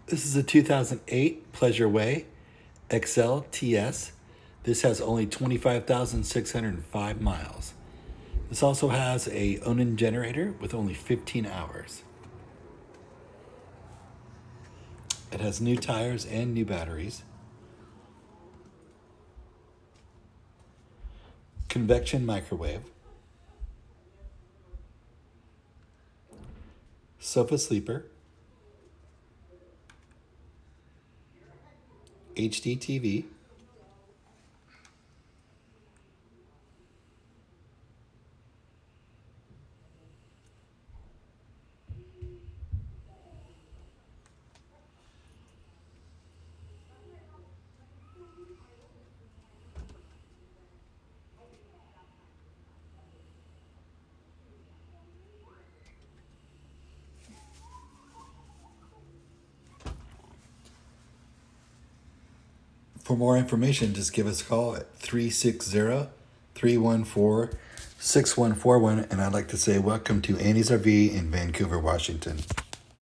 This is a 2008 Pleasure Way XL TS. This has only 25,605 miles. This also has a Onan generator with only 15 hours. It has new tires and new batteries. Convection microwave. Sofa sleeper. HD TV. For more information, just give us a call at 360-314-6141. And I'd like to say welcome to Annie's RV in Vancouver, Washington.